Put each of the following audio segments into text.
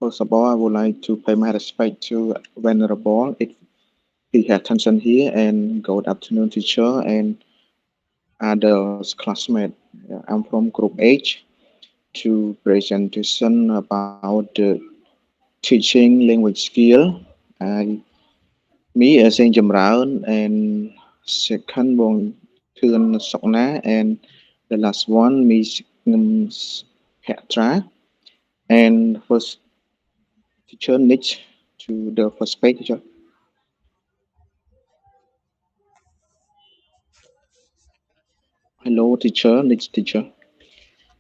First of all, I would like to pay my respect to Venerable if he has attention here, and good afternoon, teacher and others classmates. I'm from Group H to presentation about the teaching language skill. I, me as in Jamraun and second one Thun Sokna and the last one me Petra and first teacher next to the first page teacher. Hello, teacher. Next teacher.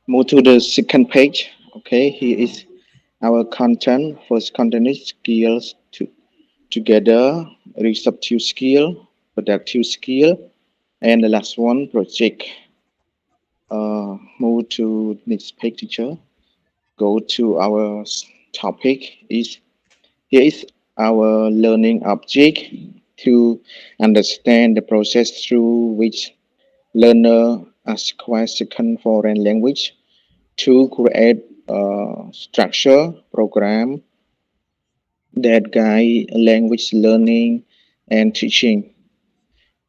Move to the second page. Okay, here is our content. First content is skills to together, receptive skill, productive skill, and the last one project. Move to next page, teacher. Go to our topic. Is here is our learning object to understand the process through which learner acquire second foreign language to create a structure program that guide language learning and teaching.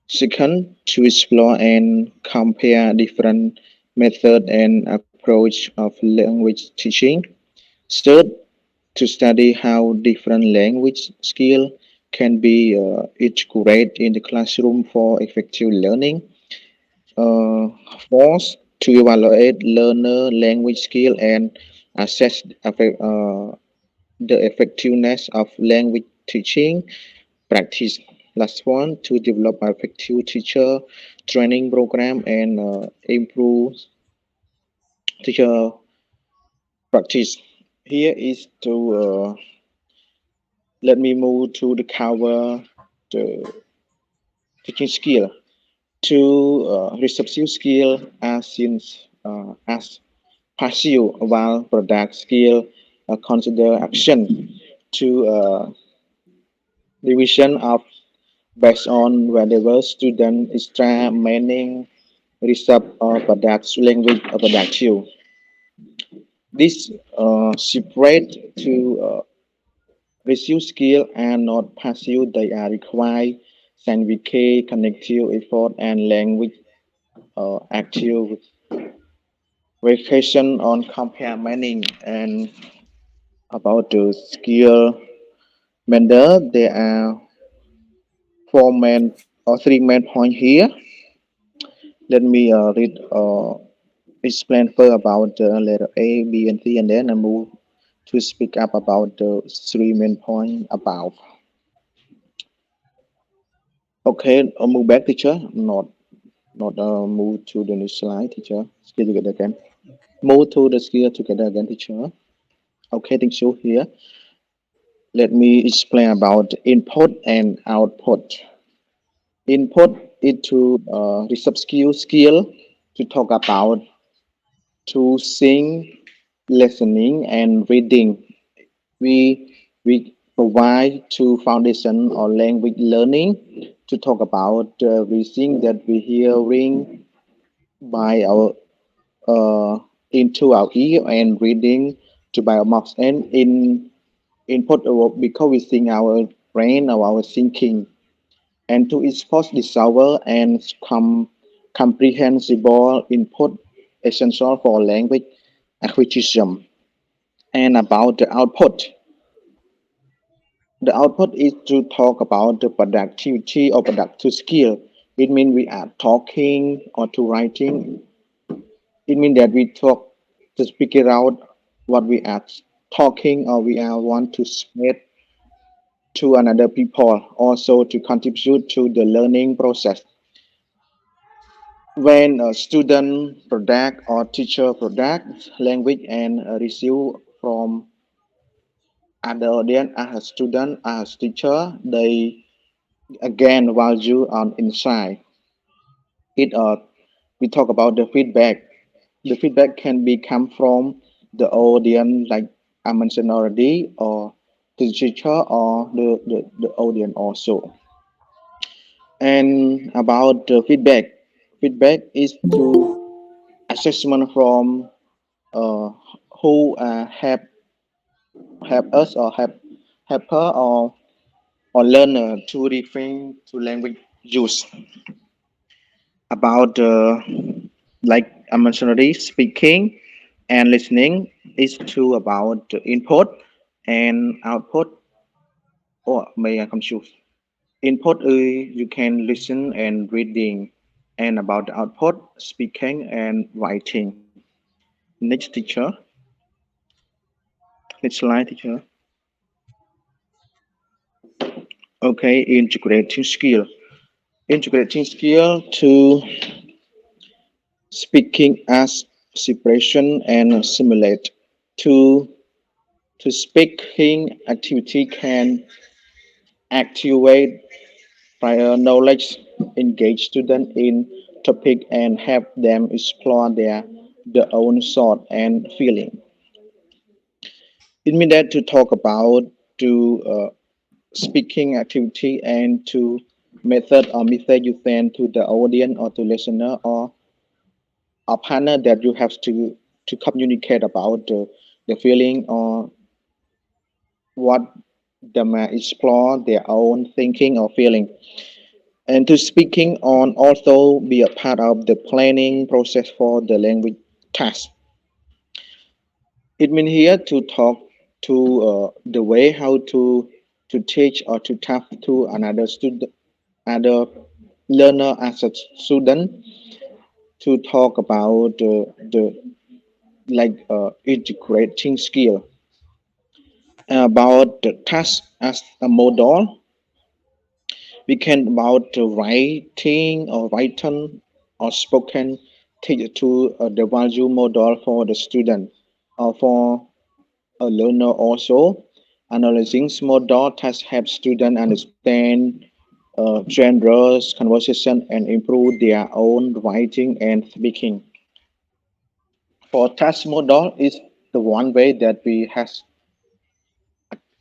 Second, to explore and compare different method and approach of language teaching. Third, to study how different language skill can be integrated in the classroom for effective learning. Uh, Fourth, to evaluate learner language skill and assess the effectiveness of language teaching practice. Last one, to develop effective teacher training program and improve teacher practice. Here is to let me move to the cover the teaching skill. To receptive skill as since as passive, while product skill consider action to division of based on whether student extra meaning receive or product language or productive. This separate to receive skill and not passive. They are required scientific, connective effort and language active vacation on compare meaning and about the skill vendor. There are four main or three main point here. Let me read explain further about the letter A, B, and C, and then I move to speak up about the three main point about. Okay, I'll move back, teacher. Not move to the next slide, teacher. Skill together again. Move to the skill together again, teacher. Okay, thank you. Here, let me explain about input and output. Input is to receive skill to talk about to sing, listening, and reading. We provide two foundation or language learning to talk about everything that we hearing by our into our ear and reading to by our mouth and in input because we think our brain or our thinking and to expose discover and comprehensible input essential for language acquisition. And about the output, the output is to talk about the productivity or productive skill. It means we are talking or to writing. It means that we talk to speak it out what we are talking or we are want to spread to another people. Also to contribute to the learning process. When a student product or teacher product language and receive from other audience as a student as teacher, they again value on inside it. We talk about the feedback. The feedback can be come from the audience, like I mentioned already, or the teacher or the audience also. And about the feedback, feedback is to assessment from uh, who have help us or help her or learner to refrain to language use about like I mentioned already, speaking and listening is two about input and output, or may I confuse? Input you can listen and reading, and about the output, speaking and writing. Next teacher, next slide teacher. Okay, integrating skill. Integrating skill to speaking as separation and simulate. To to speaking activity can activate prior knowledge, engage students in topic and help them explore their own thought and feeling. It means that to talk about to speaking activity and to method or method you send to the audience or to listener or a partner that you have to communicate about the feeling or what they may explore their own thinking or feeling. And to speaking on also be a part of the planning process for the language task. It means here to talk to the way how to teach or to tap to another student, other learner as a student to talk about the like integrating skill about the task as a model. We can about writing or written or spoken teach to the value model for the student or for a learner also. Analyzing model task help student understand genres, conversation, and improve their own writing and speaking. For task model is the one way that we have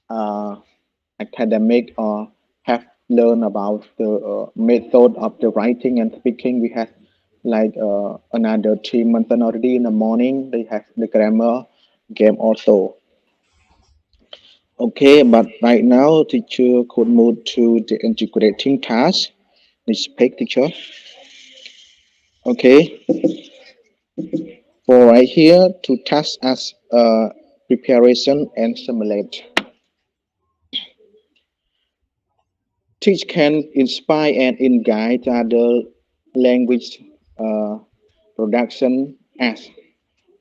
uh, academic or have learned about the method of the writing and speaking. We have like another 3 months already in the morning. They have the grammar game also. Okay, but right now teacher could move to the integrating task. This page teacher. Okay, for right here to task as preparation and simulate. Teach can inspire and guide other language uh, production as.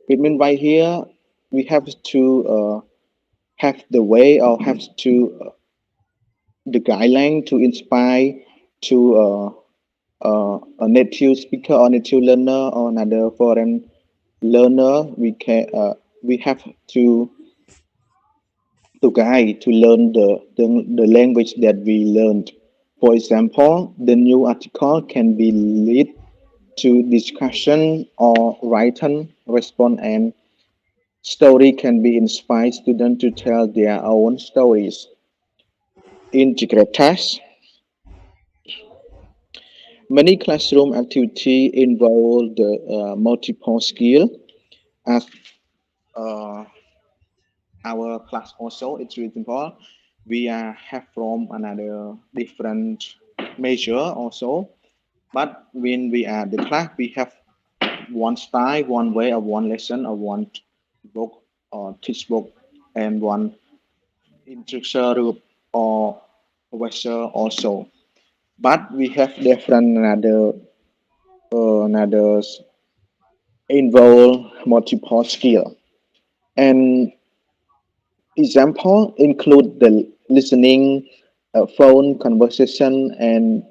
It means right here we have to have the way or have to the guideline to inspire to a native speaker or native learner or another foreign learner. We have to guide to learn the language that we learned. For example, the new article can be lead to discussion or written response and story can be inspire students to tell their own stories. Integrate tasks. Many classroom activity involve the multiple skill as uh, our class also it's really important. We have from another different measure also, but when we are the class we have one style, one way of one lesson or one book or textbook and one instructor group or professor also. But we have different another involve multiple skill. And example include the listening, phone conversation, and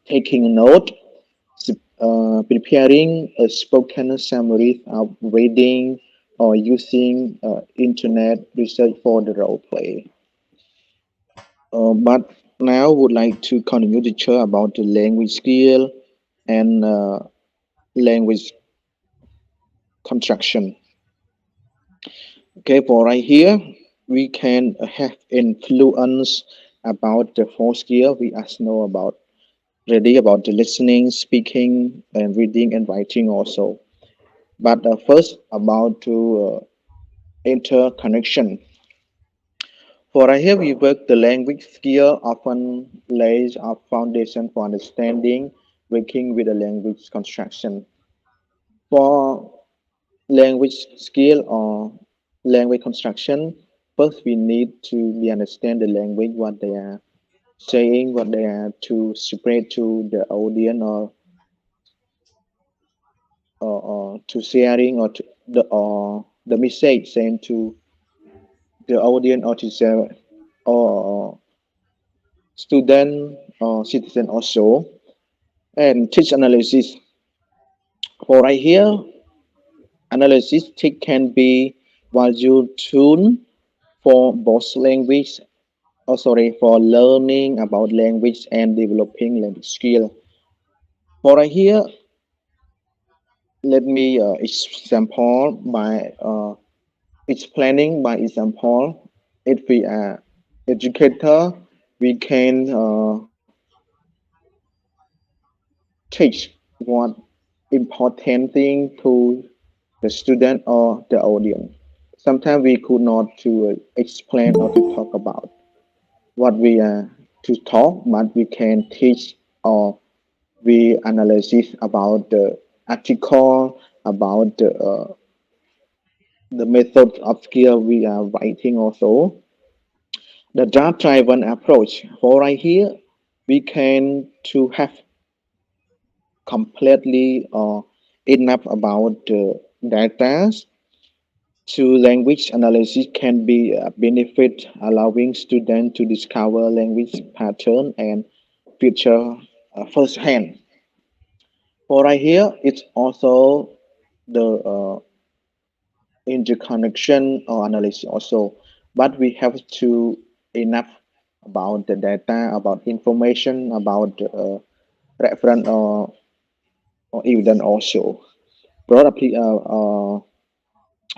taking a note, preparing a spoken summary of reading, or using internet research for the role play. But now would like to continue to share about the language skill and language construction. Okay, for right here, we can have influence about the four skill we as know about already about the listening, speaking, and reading and writing also. But first about to interconnection. For here we work the language skill often lays a foundation for understanding, working with the language construction. For language skill or language construction, first we need to be understand the language, what they are saying, what they are to spread to the audience or to sharing or to the message sent to the audience or to share or student or citizen also. And text analysis. For right here, analysis text can be value tool for both language, for learning about language and developing language skill. For right here, let me example by explaining by example. If we are educator, we can teach what important thing to the student or the audience. Sometimes we could not to explain or to talk about what we are to talk, but we can teach or we analysis about the article, about the method of skill we are writing also. The data-driven approach. For right here, we can to have completely enough about the data to language analysis can be a benefit, allowing students to discover language pattern and feature firsthand. For right here, it's also the interconnection or analysis also, but we have to enough about the data, about information, about reference or evidence also. Broad,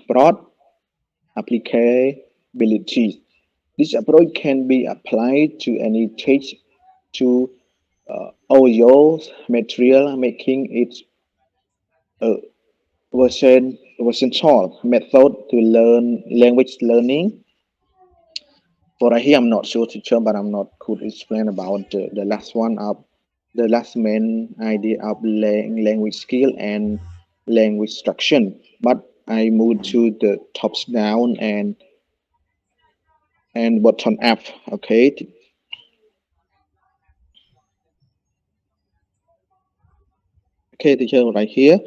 broad applicability. This approach can be applied to any text to audio material, making it a versatile method to learn language learning. For here, I'm not sure teacher, but I'm not could explain about the last one of the last main idea of language skill and language instruction. But I move to the tops down and bottom up. Okay, okay, teacher, right here.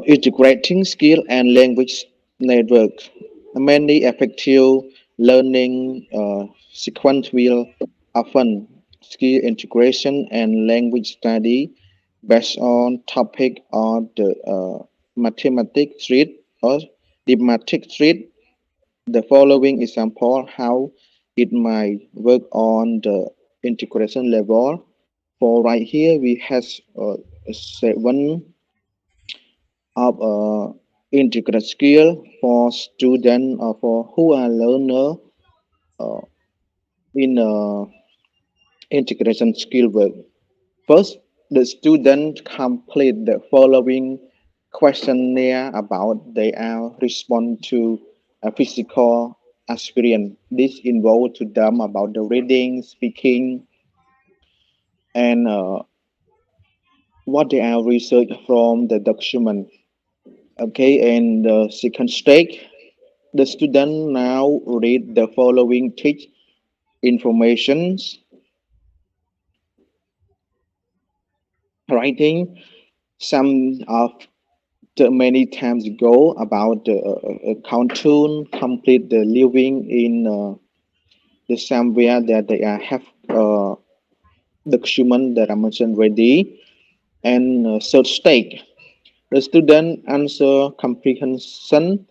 Integrating skill and language network. Many effective learning sequence will often skill integration and language study based on topic or the mathematics street or thematic street. The following example how it might work on the integration level. For right here, we have seven of integral skill for student or for who are learner uh, in integration skill work. First, the student complete the following questionnaire about their response to a physical experience. This involves to them about the reading, speaking, and what they are research from the document. Okay, and the second stage, the student now read the following text informations, writing some of the many times ago about the cartoon, complete the living in the somewhere that they are have document that I mentioned already, and third stage, the student answer comprehension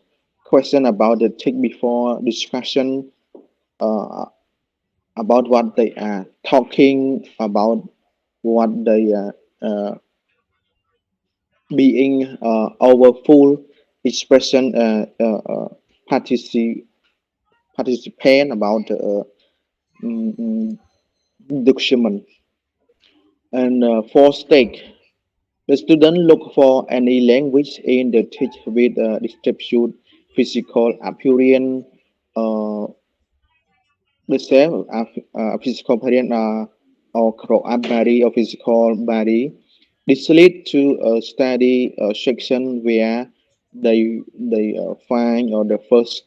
question about the text before discussion uh, about what they are talking about, what they are being our full expression partici- participant about the mm, mm, document. And fourth stage, the student look for any language in the text with distribute physical appearance, uh, the same physical appearance or grow up body or physical body. This lead to a study section where they find or the first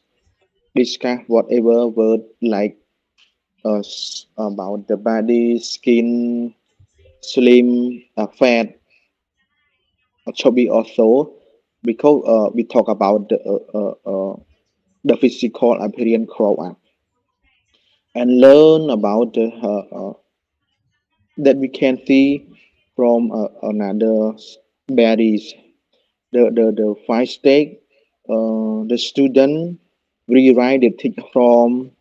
discuss whatever word like about the body, skin, slim, fat, chubby also because we talk about the physical appearance grow up and learn about that we can see from another berries. The five stage, the student rewrite the thing from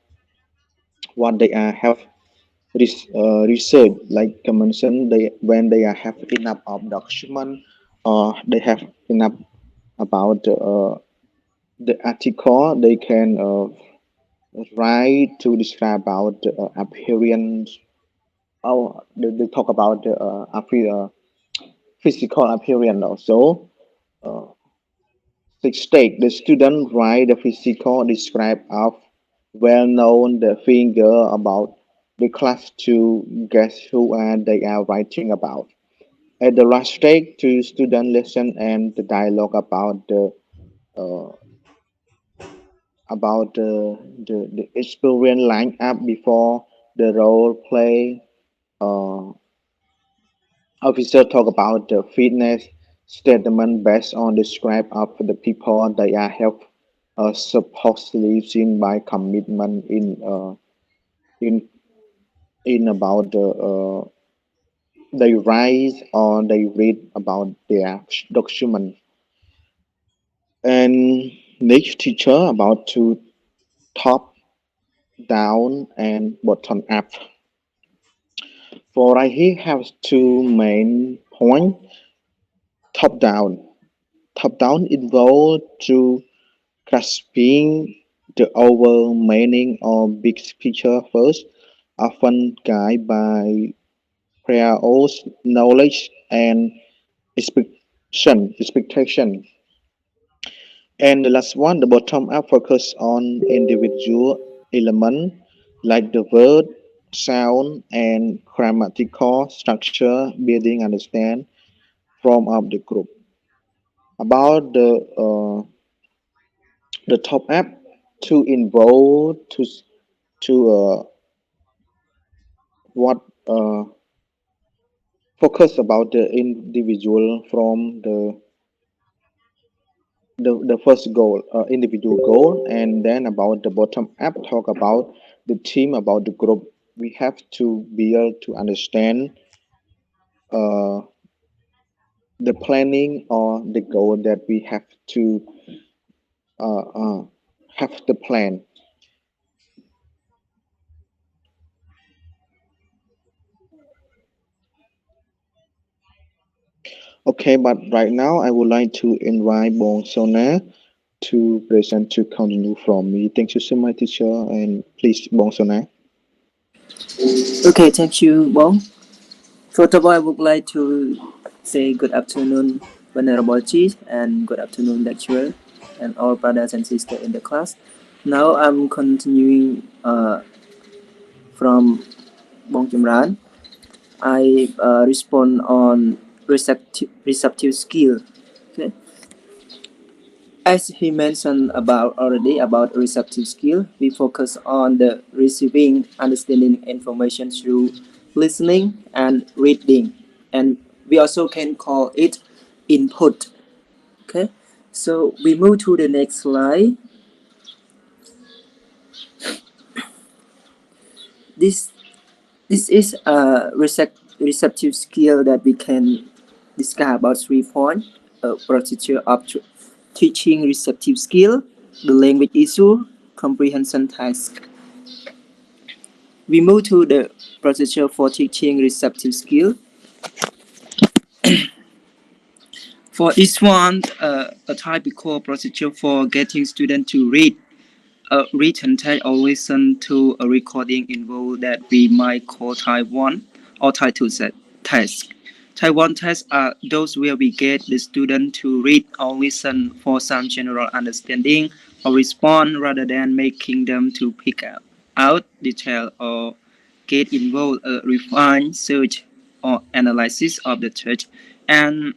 what they are have research. Like I mentioned, they when they are have enough of document, or they have enough about the article, they can write to describe about the appearance. Oh, they talk about the physical appearance also. Uh, Sixth stage, the student write the physical describe of well-known the figure about the class to guess who they are writing about. At the last stage, to student listen and the dialogue uh, about the experience line up before the role play. Uh, Officer talk about the fitness statement based on the script of the people they are help supposedly seen by commitment in in about the they write or they read about their document. And next teacher about to top down and bottom up. For right here have two main point. Top down. Top down involved to grasping the overall meaning or big picture first, often guided by prior knowledge and expectation. And the last one, the bottom up focus on individual element like the word, sound, and grammatical structure, building understand from of the group. About the top up to involve to what focus about the individual from the first goal, individual goal, and then about the bottom up talk about the team, about the group. We have to be able to understand uh, the planning or the goal that we have to uh, uh, have the plan. Okay, but right now I would like to invite Bong Sona to present to continue from me. Thank you so much, teacher, and please, Bong Sona. Okay, thank you, Bong. First of all, I would like to say good afternoon, Venerable Chief, and good afternoon, lecturer, and all brothers and sisters in the class. Now I'm continuing from Bong Jimran. I respond on receptive skill. Okay. As he mentioned about already about receptive skill, we focus on the receiving, understanding information through listening and reading, and we also can call it input. Okay, so we move to the next slide. This this is a receptive skill that we can discuss about 3 points. A procedure of teaching receptive skill, the language issue, comprehension task. We move to the procedure for teaching receptive skill. For this one, a typical procedure for getting students to read a written text or listen to a recording involve that we might call type 1 or type 2 task. Type 1 tests are those where we get the student to read or listen for some general understanding or respond rather than making them to pick up. out detail or get involved refine search or analysis of the text. And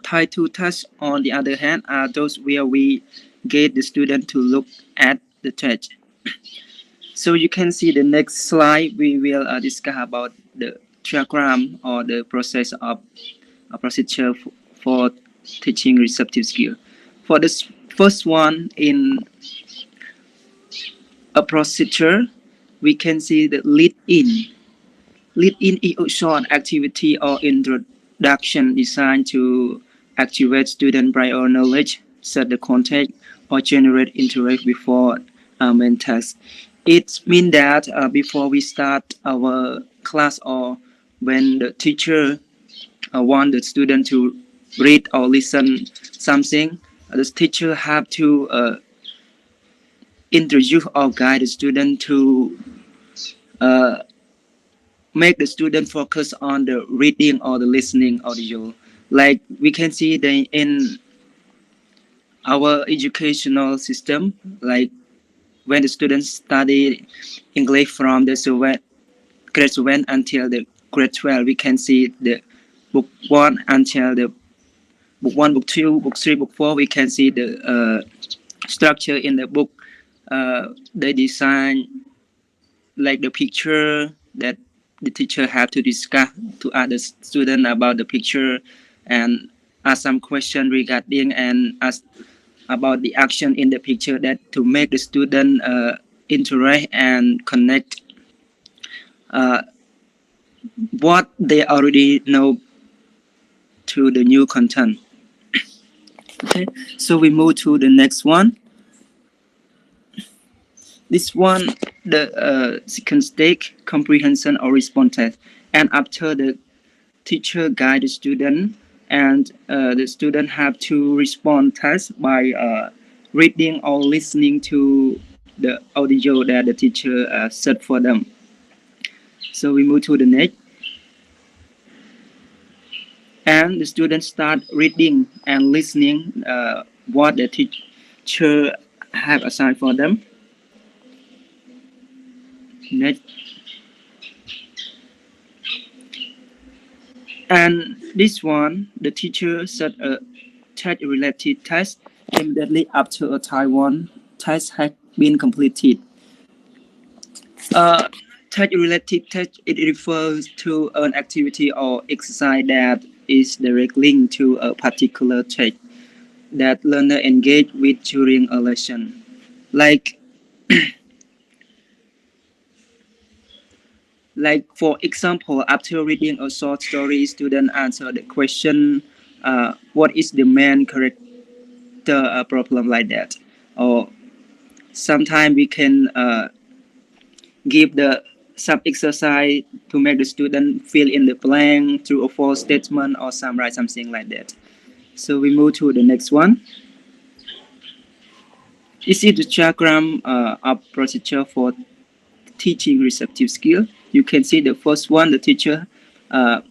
type 2 tasks, on the other hand, are those where we get the student to look at the text. So you can see the next slide, we will discuss about the diagram or the process of a procedure for teaching receptive skill. For this first one, in a procedure, we can see the lead in. Lead in is a short activity or introduction designed to activate student prior knowledge, set the context, or generate interest before main task. It means that before we start our class or when the teacher want the student to read or listen something, the teacher have to introduce or guide the student to uh, make the student focus on the reading or the listening audio. Like we can see in our educational system, like when the students study English from the grade 7 until the grade 12, we can see the book 1 until the book 1, book 2, book 3, book 4, we can see the structure in the book. They design like the picture that the teacher have to discuss to other student about the picture and ask some question regarding and ask about the action in the picture that to make the student interact and connect uh, what they already know to the new content. Okay, so we move to the next one. This one, the second stage, comprehension or response test. And after the teacher guide the student, and the student have to respond test by reading or listening to the audio that the teacher set for them. So we move to the next. And the students start reading and listening what the teacher have assigned for them. Next. And this one, the teacher set a test-related test immediately after a Taiwan test had been completed. Test-related test, it refers to an activity or exercise that is directly linked to a particular test that learner engage with during a lesson. Like for example, after reading a short story, student answer the question, what is the main character problem, like that. Or sometimes we can give the some exercise to make the student fill in the blank through a false statement or summarize something like that. So we move to the next one. This is the diagram of procedure for teaching receptive skill. You can see the first one, the teacher uh,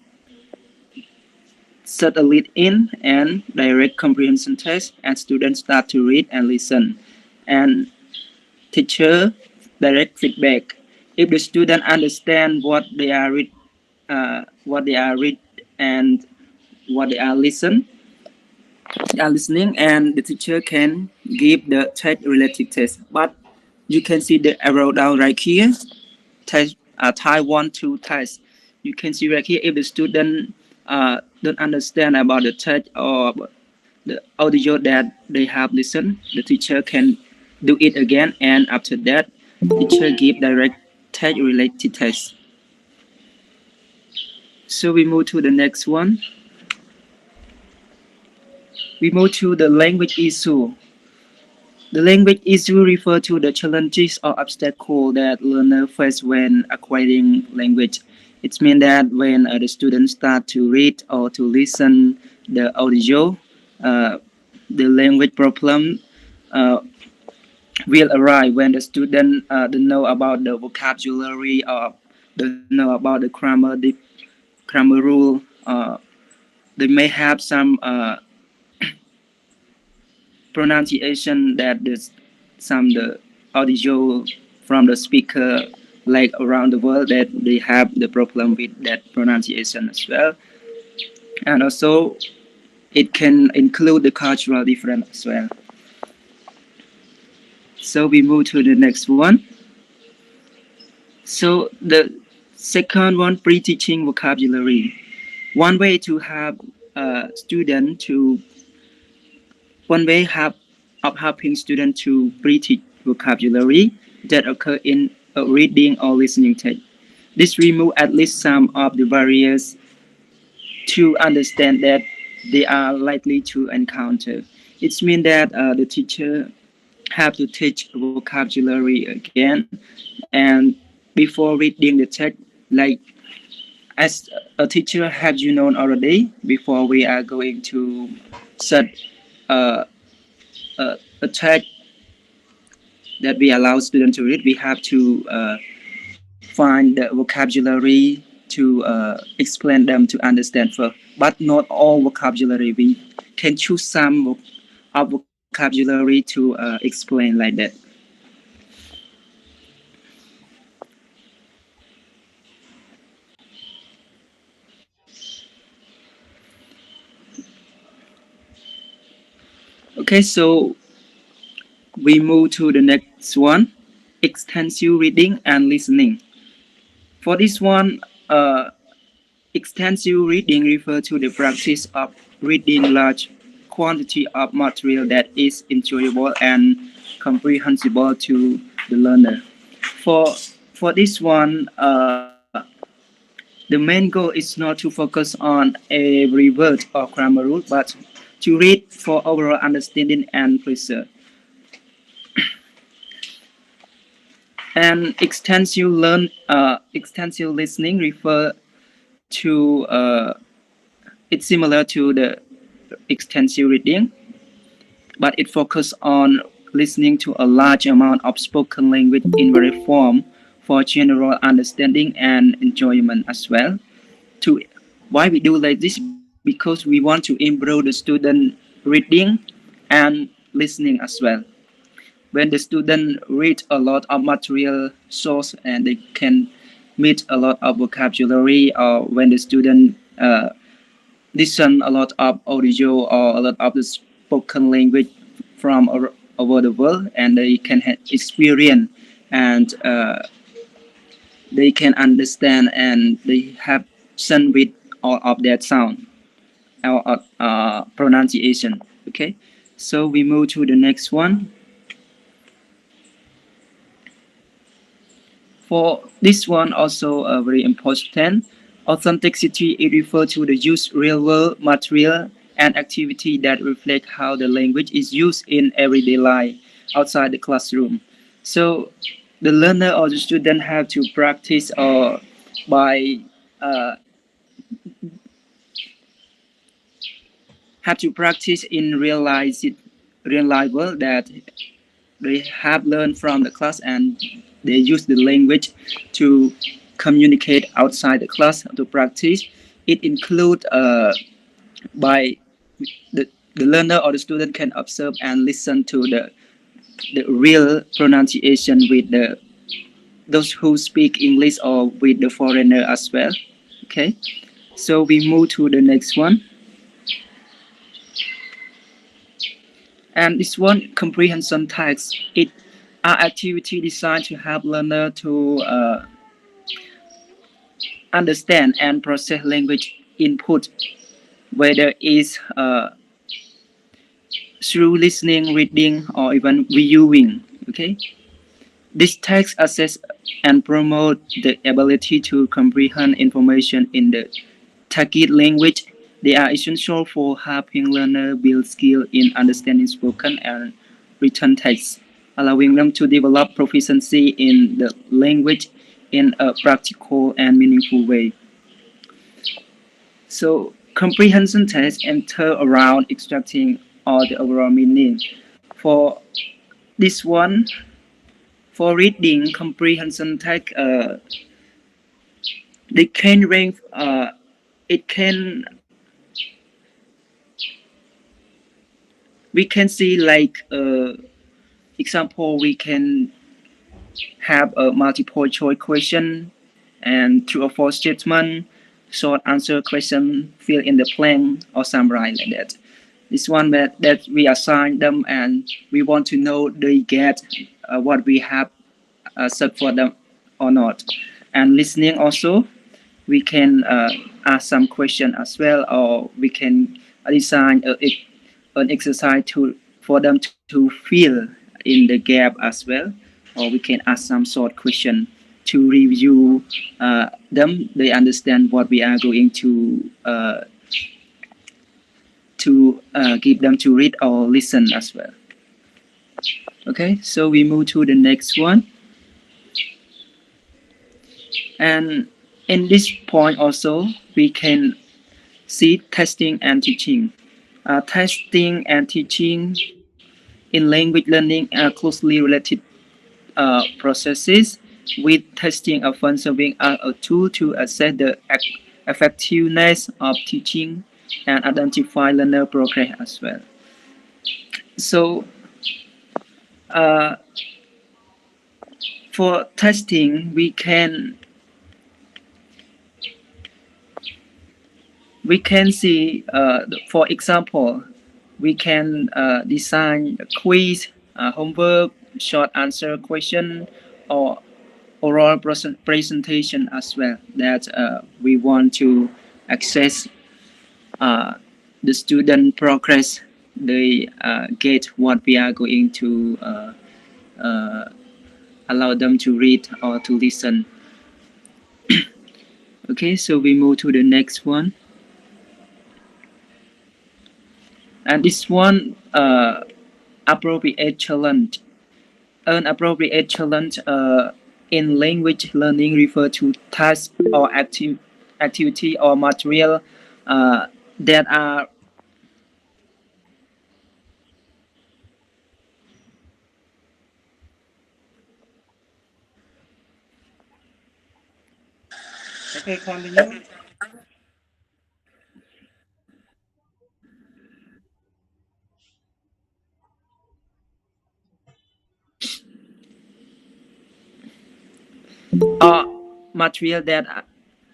set a lead in and direct comprehension test, and students start to read and listen. And teacher direct feedback. If the student understand what they are read and what they are listening, and the teacher can give the test related test. But you can see the arrow down right here. Test type 1 2 test. You can see right here if the student don't understand about the test or the audio that they have listened, the teacher can do it again, and after that, teacher give direct test related test. So we move to the next one. We move to the language issue. The language issue refers to the challenges or obstacles that learners face when acquiring language. It means that when the students start to read or to listen the audio, uh, the language problem uh, will arise when the student don't know about the vocabulary or don't know about the grammar rule. They may have some pronunciation that some the audio from the speaker like around the world that they have the problem with that pronunciation as well. And also it can include the cultural difference as well. So we move to the next one. So the second one, pre-teaching vocabulary. One way to have a student to one way of helping students to pre-teach vocabulary that occur in a reading or listening text. This remove at least some of the barriers to understand that they are likely to encounter. It means that the teacher have to teach vocabulary again, and before reading the text, like as a teacher, have you known already before we are going to set uh, a text that we allow students to read, we have to find the vocabulary to explain them to understand first. But not all vocabulary. We can choose some of vocabulary to explain like that. Okay, so we move to the next one, extensive reading and listening. For this one, extensive reading refers to the practice of reading large quantity of material that is enjoyable and comprehensible to the learner. For for this one, the main goal is not to focus on every word or grammar rule, but to read for overall understanding and pleasure. And extensive listening refer to it's similar to the extensive reading, but it focuses on listening to a large amount of spoken language in various form for general understanding and enjoyment as well. To why we do like this? Because we want to improve the student reading and listening as well. When the student read a lot of material source and they can meet a lot of vocabulary, or when the student listen a lot of audio or a lot of the spoken language from over the world, and they can experience and they can understand and they have some with all of that sound or pronunciation. Okay, so we move to the next one. For this one, also very important, authenticity it refers to the use real world material and activity that reflect how the language is used in everyday life outside the classroom. So the learner or the student have to practice or by uh, have to practice in real life world that they have learned from the class, and they use the language to communicate outside the class to practice. It includes by the learner or the student can observe and listen to the real pronunciation with the those who speak English or with the foreigner as well. Okay, so we move to the next one. And this one, comprehension tasks. It are activity designed to help learner to understand and process language input, whether it's through listening, reading, or even viewing. Okay, this text assess and promote the ability to comprehend information in the target language. They are essential for helping learner build skill in understanding spoken and written text, allowing them to develop proficiency in the language in a practical and meaningful way. So comprehension tests enter around extracting all the overall meaning. For this one, for reading comprehension test, they can rank. It can we can see like example we can have a multiple choice question and true or false statement, short answer question, fill in the blank or summarize like that. This one that we assign them and we want to know they get what we have set for them or not. And listening also, we can ask some question as well, or we can design an exercise to for them to fill in the gap as well, or we can ask some short question to review them. They understand what we are going to give them to read or listen as well. Okay, so we move to the next one. And in this point also, we can see testing and teaching. Testing and teaching in language learning are closely related processes, with testing often serving as a tool to assess the effectiveness of teaching and identify learner progress as well. So, for testing, we can see, for example, we can design a quiz, homework, short answer question, or oral presentation as well that we want to access the student progress. They get what we are going to allow them to read or to listen. Okay, so we move to the next one. And this one, appropriate challenge. An appropriate challenge in language learning refer to task or activity or material that are okay, continue. Material that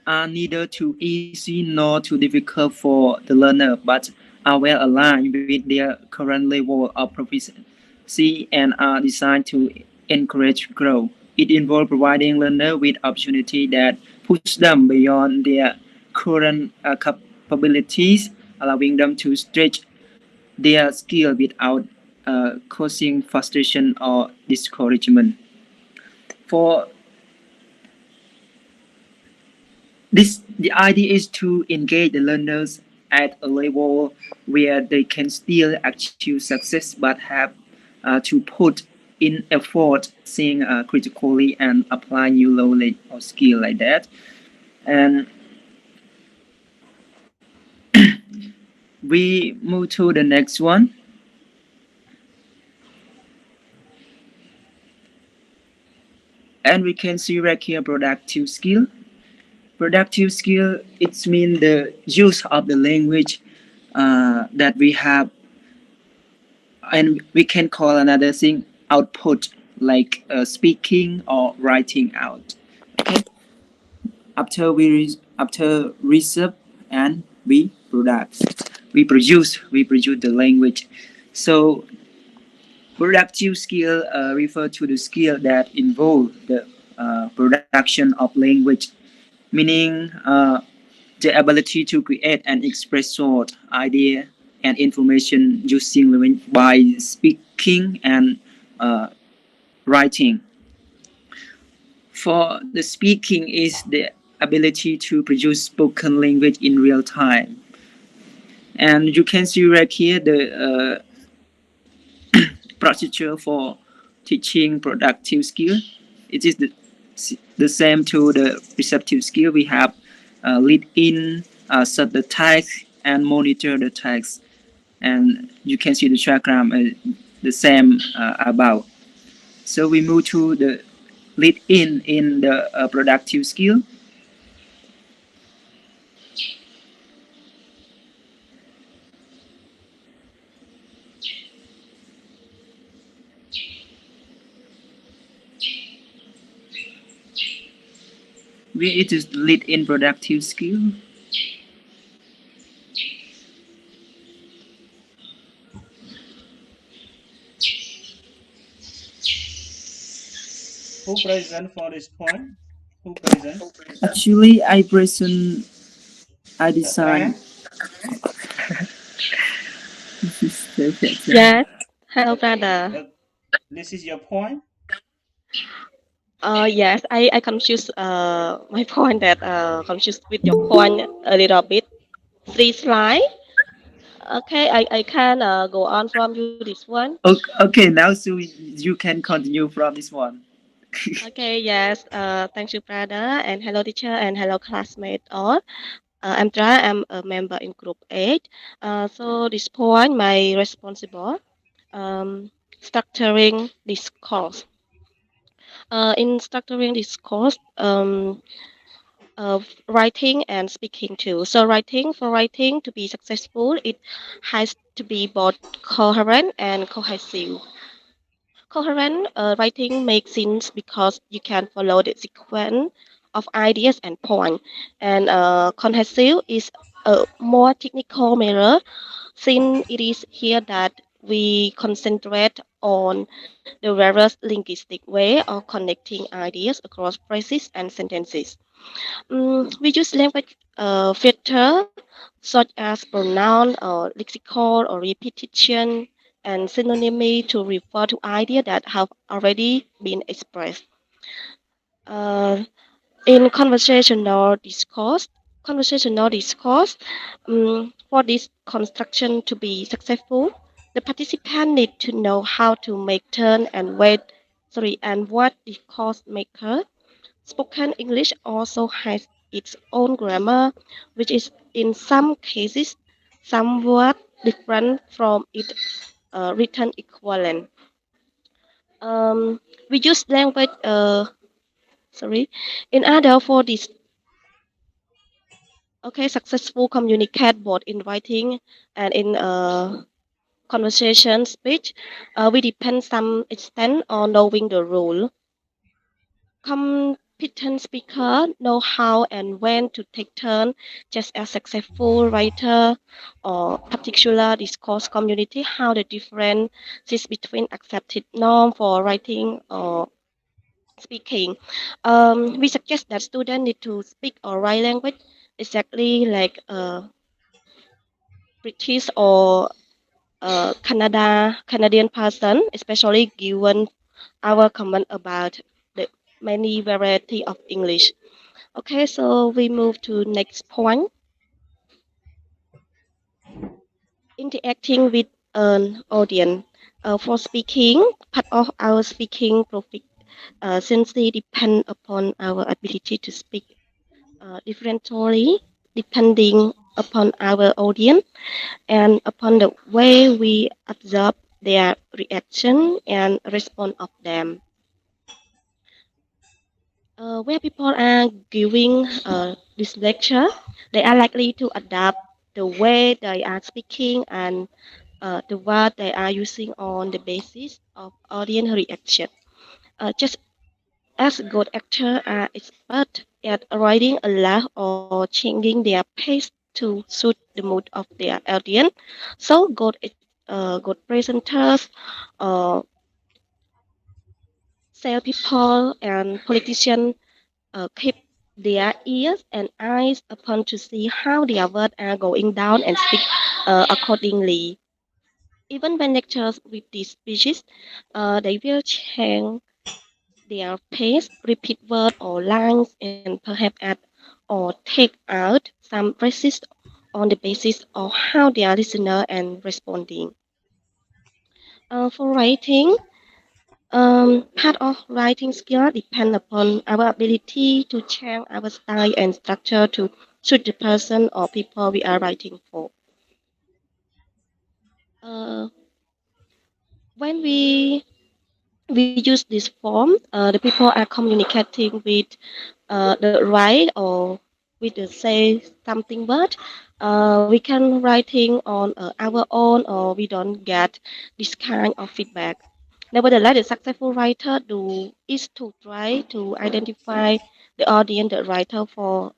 are neither too easy nor too difficult for the learner, but are well aligned with their current level of proficiency and are designed to encourage growth. It involves providing learners with opportunity that push them beyond their current capabilities, allowing them to stretch their skill without causing frustration or discouragement. For this, the idea is to engage the learners at a level where they can still achieve success but have to put in effort, seeing critically and apply new knowledge or skill like that. And we move to the next one. And we can see right here productive skill. Productive skill, it means the use of the language that we have, and we can call another thing output, like speaking or writing out. Okay. After reserve and we produce the language. So productive skill refer to the skill that involve the production of language, meaning the ability to create and express thought, idea, and information using language by speaking and writing. For the speaking is the ability to produce spoken language in real time. And you can see right here the procedure for teaching productive skill. It is the same to the receptive skill. We have lead in, set the task, and monitor the task. And you can see the diagram the same above. So we move to the lead in the productive skill. We it is lead in productive skill. Who present for this point? Who present? Actually, I present. I design. This is perfect. Yes. Hello, brother. This is your point. Yes, I confused my point that confused with your point a little bit. 3 slide. Okay, I can go on from you this one. Okay, now so you can continue from this one. Okay, yes. Thank you, brother, and hello, teacher, and hello, classmate all. I'm Tra. I'm a member in Group 8. So this point, my responsible, structuring this course. In structuring this course, of writing and speaking too. So writing to be successful, it has to be both coherent and cohesive. Coherent writing makes sense because you can follow the sequence of ideas and point. And cohesive is a more technical measure since it is here that we concentrate on the various linguistic way of connecting ideas across phrases and sentences. We use language feature such as pronoun or lexical or repetition and synonymy to refer to ideas that have already been expressed. Uh, in conversational discourse, for this construction to be successful, the participant need to know how to make turn and and what discourse maker. Spoken English also has its own grammar, which is in some cases somewhat different from its written equivalent. Um, we use language, in order for this, okay, successful communicate both in writing and in conversation speech. We depend some extent on knowing the rule. Competent speaker know how and when to take turn, just as successful writer or particular discourse community how the differences between accepted norm for writing or speaking. We suggest that students need to speak or write language exactly like British or Canadian person, especially given our comment about the many variety of English. Okay, so we move to next point. Interacting with an audience. For speaking, part of our speaking proficiency depend upon our ability to speak differently depending upon our audience and upon the way we observe their reaction and respond of them. Where people are giving this lecture, they are likely to adapt the way they are speaking and the word they are using on the basis of audience reaction. Just as good actors are expert at writing a laugh or changing their pace to suit the mood of their audience, so good presenters, uh, salespeople, and politicians keep their ears and eyes open to see how their words are going down and speak accordingly. Even when lectures with these speeches, they will change their pace, repeat words or lines, and perhaps add or take out some phrases on the basis of how their listener and responding. For writing, part of writing skill depend upon our ability to change our style and structure to suit the person or people we are writing for. Uh, when we use this form, the people are communicating with the right or with the say something word. We can writing on our own or we don't get this kind of feedback. Nevertheless, the successful writer is to try to identify the audience, the writer for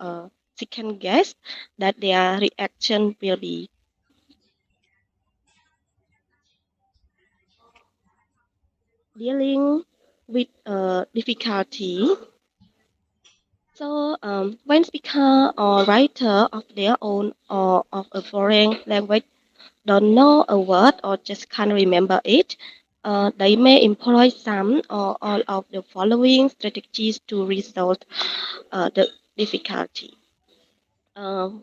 second guess that their reaction will be. Dealing with difficulty. So when speaker or writer of their own or of a foreign language don't know a word or just can't remember it, they may employ some or all of the following strategies to resolve the difficulty.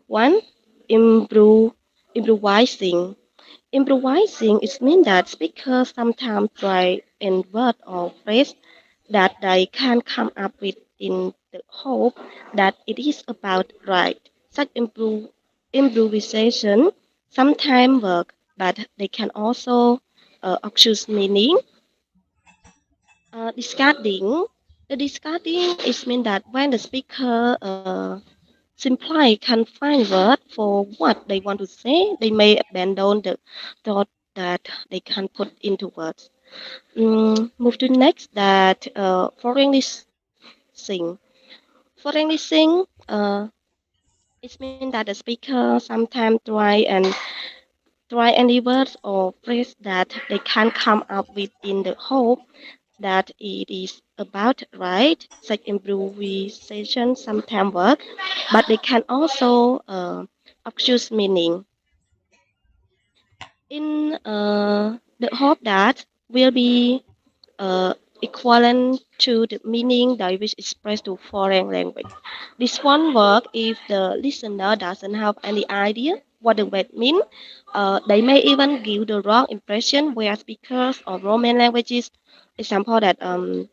One, improve, improvising. Improvising is mean that speakers sometimes try in word or phrase that they can come up with in the hope that it is about right. Such improvisation sometimes work, but they can also obscure meaning. Discarding. The discarding is mean that when the speaker simply can't find word for what they want to say, they may abandon the thought that they can put into words. Move to next that foreign listening. Foreign listening it means that the speaker sometimes try any words or phrase that they can come up with in the hope that it is about right. Such improvisation sometimes work, but they can also obscure meaning. In the hope that will be equivalent to the meaning that is expressed to foreign language. This one work if the listener doesn't have any idea what the word mean. They may even give the wrong impression where speakers of Roman languages, example that uh,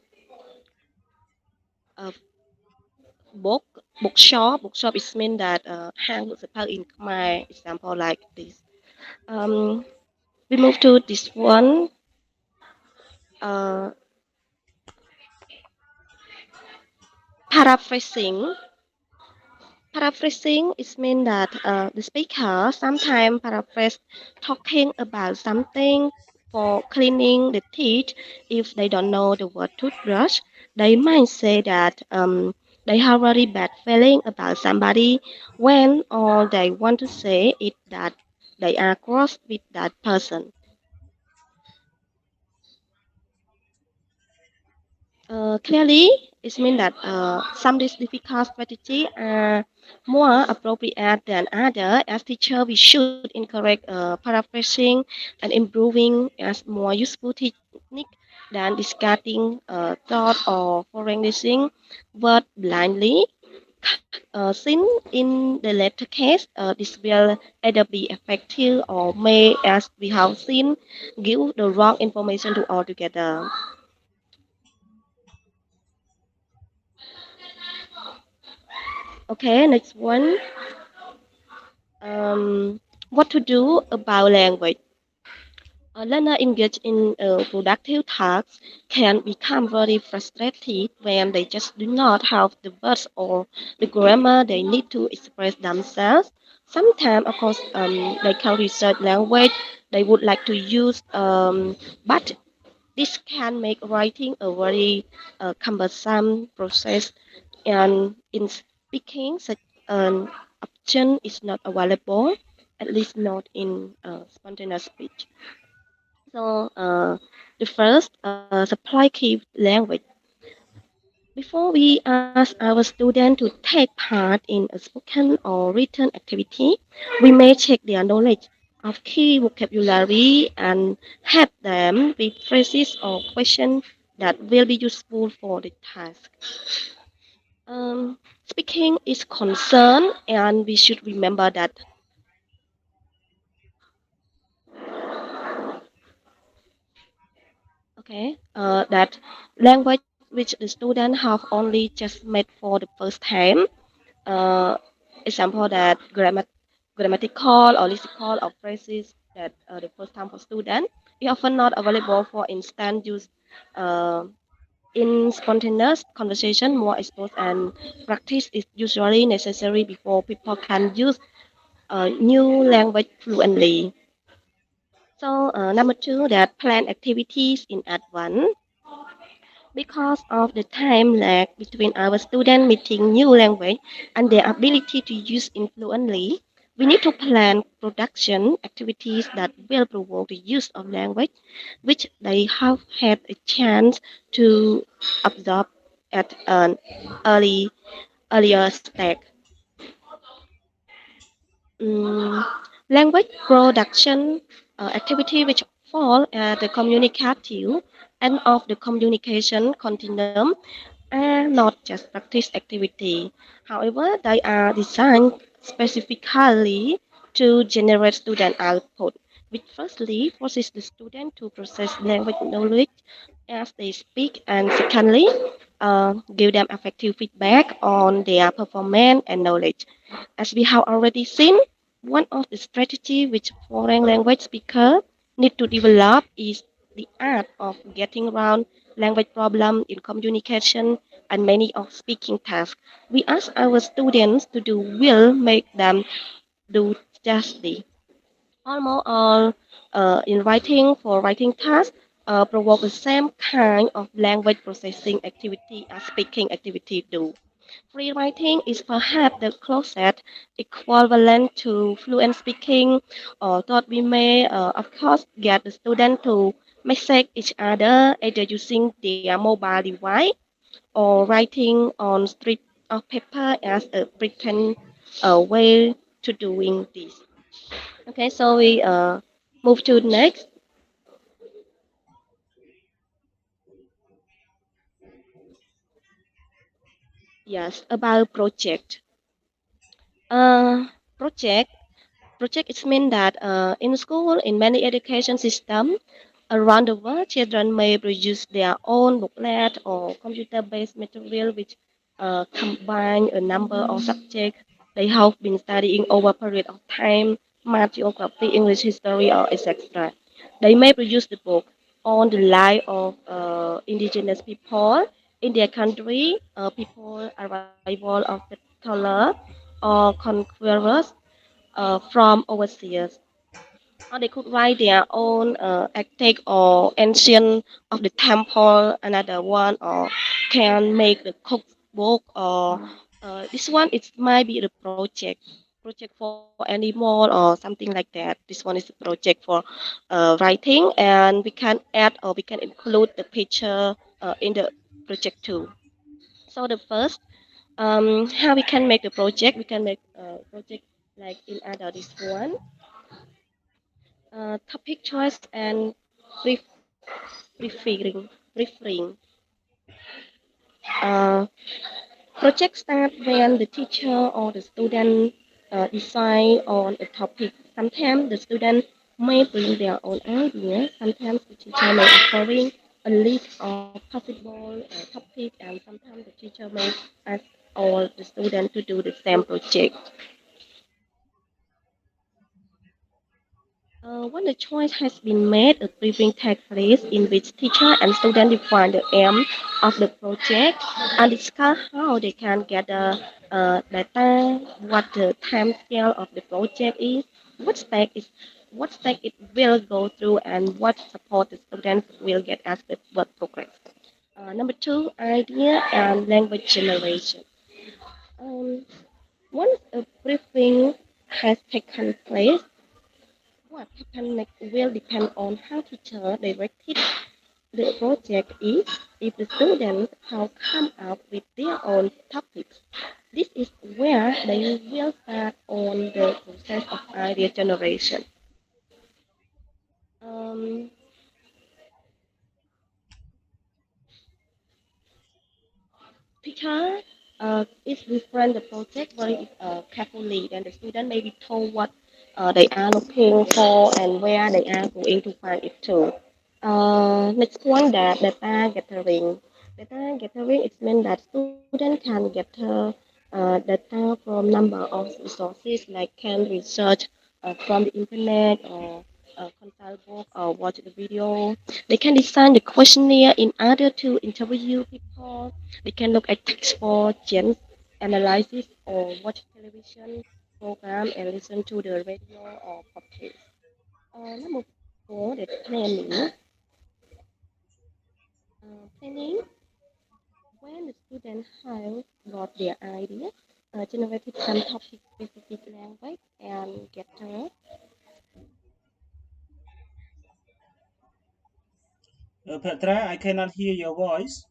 book bookshop is mean that ห้างสรรพสินค้า in Khmer example like this. Um, we move to this one. Uh, paraphrasing. Paraphrasing is mean that the speaker sometimes paraphrase talking about something for cleaning the teeth. If they don't know the word toothbrush, they might say that they have very bad feeling about somebody when all they want to say is that they are cross with that person. Clearly, it means that some these difficult strategies are more appropriate than other. As teacher, we should encourage paraphrasing and improving as more useful technique than discarding thought or foreign listening word blindly. Since in the latter case, this will either be effective or may, as we have seen, give the wrong information to altogether. Okay, next one. What to do about language? A learner engaged in productive tasks can become very frustrated when they just do not have the words or the grammar they need to express themselves. Sometimes, of course, they can research language they would like to use, but this can make writing a very cumbersome process, and in speaking, such an option is not available, at least not in spontaneous speech. So, the first, supply key language. Before we ask our students to take part in a spoken or written activity, we may check their knowledge of key vocabulary and help them with phrases or questions that will be useful for the task. Speaking is concern, and we should remember that. Okay, that language which the student have only just met for the first time. Uh, Example that grammatical or lexical or phrases that the first time for student is often not available for instant use in spontaneous conversation. More exposed and practice is usually necessary before people can use a new language fluently. So number two, that plan activities in advance. Because of the time lag between our student meeting new language and their ability to use it fluently, we need to plan production activities that will provoke the use of language, which they have had a chance to absorb at an early earlier stage. Mm, language production activity which fall at the communicative end of the communication continuum are not just practice activity. However, they are designed specifically to generate student output, which firstly forces the student to process language knowledge as they speak, and secondly, give them effective feedback on their performance and knowledge. As we have already seen, one of the strategies which foreign language speakers need to develop is the art of getting around language problem in communication and many of speaking tasks. We ask our students to do will make them do justly. Almost all in writing for writing tasks provoke the same kind of language processing activity as speaking activity do. Free writing is perhaps the closest equivalent to fluent speaking, or thought we may, of course, get the student to message each other either using their mobile device or writing on strip of paper as a pretend way to doing this. Okay, so we move to next. Yes, about project. Uh, project Project is mean that in school, in many education systems around the world, children may produce their own booklet or computer-based material which combine a number of subjects they have been studying over a period of time, math, geography, English, history, or etc. They may produce the book on the life of indigenous people in their country, people arrival of settlers or conquerors from overseas, or they could write their own attic or ancient of the temple, another one, or can make the cookbook, or this one it might be the project for animal or something like that. This one is a project for writing, and we can add or we can include the picture in the project too. So the first, how we can make the project, we can make a project like in other this one, topic choice and brief, briefing. Uh, Project start when the teacher or the student decide on a topic. Sometimes the student may bring their own idea. Sometimes the teacher may offering a list of possible topics, and sometimes the teacher may ask all the students to do the same project. When the choice has been made, a briefing takes place in which teacher and student define the aim of the project and discuss how they can gather data, what the time scale of the project is, what step is, what step it will go through, and what support the students will get as the work progress. Number two, idea and language generation. Um, Once a briefing has taken place, what happens next will depend on how teacher directed the project is. If the students have come up with their own topics, this is where they will start on the process of idea generation. Um, Teacher is referring the project very carefully, and the student may be told what they are looking for and where they are going to find it too. Next one, that data gathering. Data gathering is meant that student can gather data from number of resources like can research from the internet or consult book or watch the video. They can design the questionnaire in order to interview people. They can look at text for gen analysis or watch television program and listen to the radio or podcast. Number four, for the planning. Planning when the student have got their idea, generated some topic specific language and get Petra, I cannot hear your voice.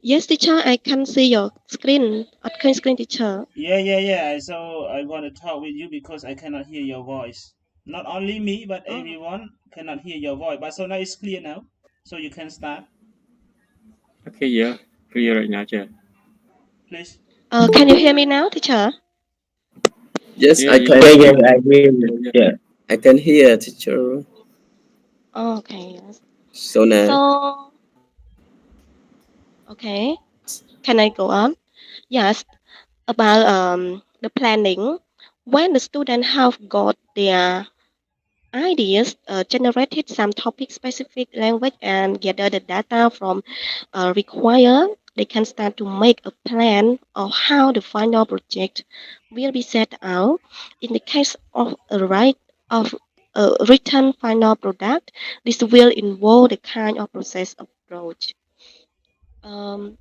Yes, teacher, I can see your screen. Okay, screen, teacher. Yeah. So I want to talk with you because I cannot hear your voice. Not only me, but Oh, everyone cannot hear your voice. But so now it's clear now. So you can start, Okay, yeah, clear right now, Chair. please. can you hear me now, teacher? Yes, Yeah, I you can can hear. hear. I hear. Yeah. Yeah, I can hear, teacher. Okay, yes. So now, So, okay, can I go on? Yes, about the planning. When the student have got their ideas, generated some topic specific language and gather the data from require, they can start to make a plan of how the final project will be set out. In the case of a written final product, this will involve the kind of process approach. Um,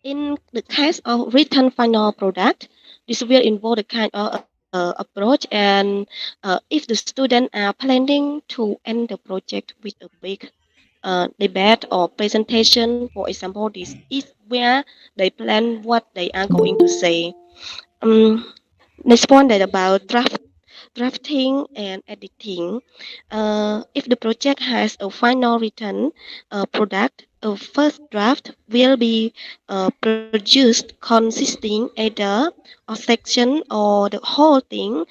in the case of written final product, this will involve the kind of approach, and if the students are planning to end the project with a big debate or presentation, for example, this is where they plan what they are going to say. Um, Next point is about drafting and editing. If the project has a final written product, a first draft will be produced consisting either of section or the whole thing,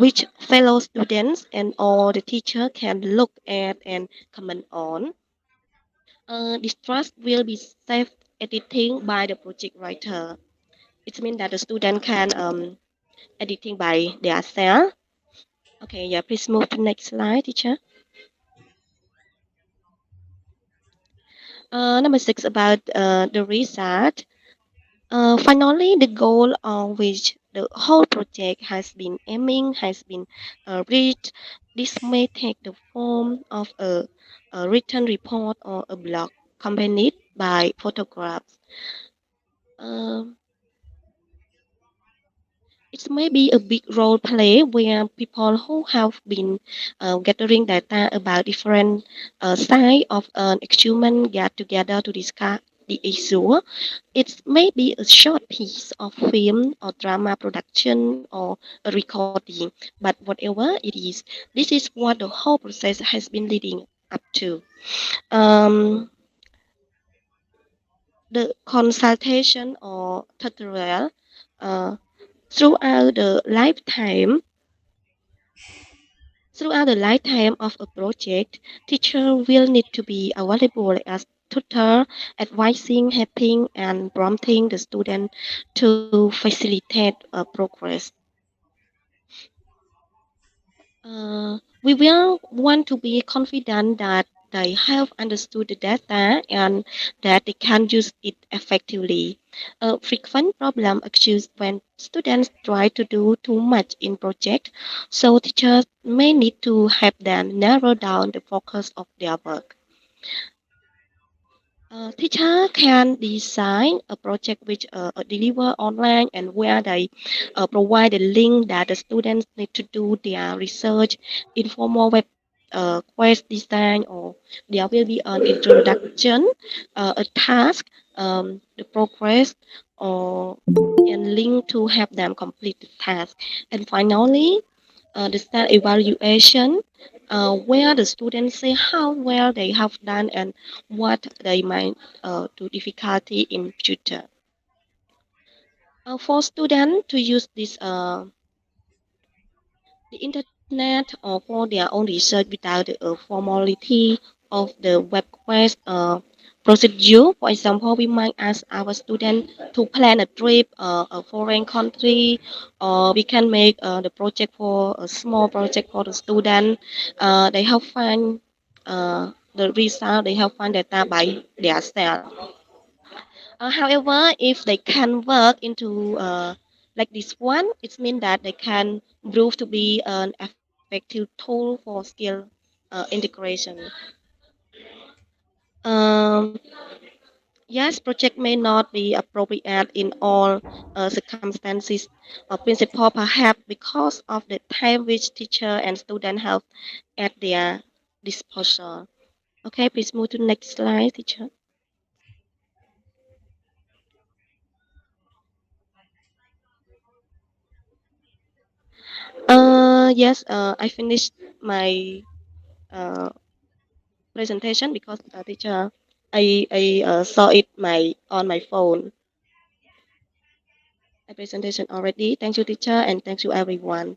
which fellow students and or the teacher can look at and comment on. This draft will be saved editing by the project writer. It means that the student can editing by themselves. Okay, yeah, please move to next slide, teacher. Number six about the result. Finally, the goal on which the whole project has been aiming has been reached. This may take the form of a written report or a blog accompanied by photographs. Um, It may be a big role play where people who have been gathering data about different sides of an achievement get together to discuss the issue. It may be a short piece of film or drama production or a recording, but whatever it is, this is what the whole process has been leading up to. Um, the consultation or tutorial uh, throughout the lifetime Throughout the lifetime of a project, teacher will need to be available as tutor, advising, helping, and prompting the student to facilitate progress. We will want to be confident that they have understood the data and that they can use it effectively. A frequent problem occurs when students try to do too much in project, so teachers may need to help them narrow down the focus of their work. Teacher can design a project which deliver online and where they provide the link that the students need to do their research, informal web quest design, or there will be an introduction, a task, the progress, or and link to help them complete the task. And finally, the start evaluation, where the students say how well they have done and what they might do difficulty in future. For students to use this the internet or for their own research without the formality of the web quest procedure. For example, we might ask our student to plan a trip, a foreign country, or we can make the project for a small project for the student. They have find the result, they have find data by themselves. However, if they can work into like this one, it means that they can prove to be an effective effective tool for skill integration. Um, yes, project may not be appropriate in all circumstances or principle, perhaps because of the time which teacher and student have at their disposal. Okay, please move to the next slide, teacher. Yes, I finished my presentation because teacher, I saw it on my phone. My presentation already. Thank you, teacher, and thank you, everyone.